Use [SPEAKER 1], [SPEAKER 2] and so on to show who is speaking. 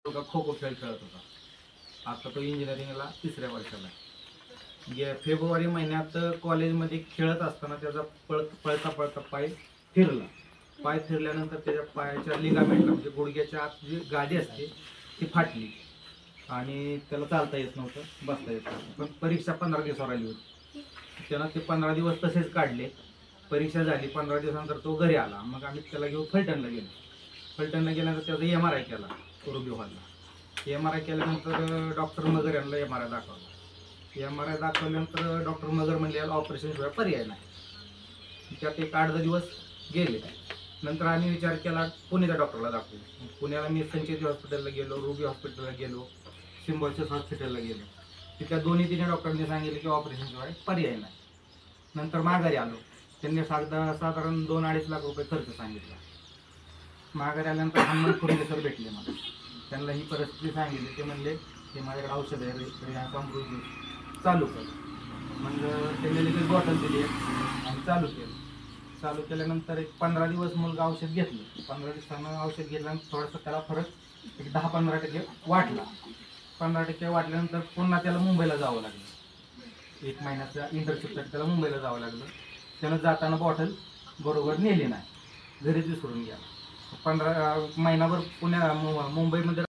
[SPEAKER 1] खो खो खेळ खेळत होता. आता तो इंजिनिअरिंगला 3ऱ्या वर्षाला आहे. फेब्रुवारी महिन्यात कॉलेजमध्ये खेळत असताना त्याचा पळता पळता पाय फिरला. पाय फिरल्यानंतर त्याच्या पायाच्या लिगामेंटला म्हणजे गुडघ्याच्या आत जी गादी असते ती फाटली आणि त्याला चालता येत नव्हतं, बसता येत नव्हतं. पण परीक्षा 15 दिवसावर आली होती. त्यानं ते 15 दिवस तसेच काढले. परीक्षा झाली, 15 दिवसानंतर तो घरी आला. मग आम्ही त्याला घेऊन फलटणला गेलो. फलटणला गेल्यानंतर त्याचा MRI केला रुबी हॉलला. MRI केल्यानंतर डॉक्टर मगर यांना MRI दाखवला. MRI दाखवल्यानंतर डॉक्टर मगर म्हणले ऑपरेशन शिवाय पर्याय नाही. त्यात एक 8-10 दिवस गेले. नंतर आम्ही विचार केला पुण्याच्या डॉक्टरला दाखवू. पुण्याला मी संचेती हॉस्पिटलला गेलो, रुबी हॉस्पिटलला गेलो, सिम्बॉयसिस हॉस्पिटलला गेलो. तिथल्या 2-3 डॉक्टरांनी सांगितले की ऑपरेशन शिवाय पर्याय नाही. नंतर माघारी आलो. त्यांनी साधारण 2-2.5 लाख रुपये खर्च सांगितला. माघारी आल्यानंतर हनुमान फुरंगे सर भेटले मला. त्यांना ही परिस्थिती सांगितली. ते म्हणले की माझ्याकडे औषध आहे, चालू कर. मग त्यांनी लगेच बॉटल दिली आणि चालू केलं. चालू केल्यानंतर एक 15 दिवस मुलगा औषध घेतलं. 15 दिवसानं औषध घेतल्यानंतर थोडासा त्याला फरक एक 10-15% वाटला. 15% वाटल्यानंतर पुन्हा त्याला मुंबईला जावं लागलं. 1 महिन्याच्या इंटर्नशिपसाठी त्याला मुंबईला जावं लागलं. त्यानं जाताना बॉटल बरोबर नेली नाही, घरीच विसरून गेला. 15 महिनाभर मुंबईमध्ये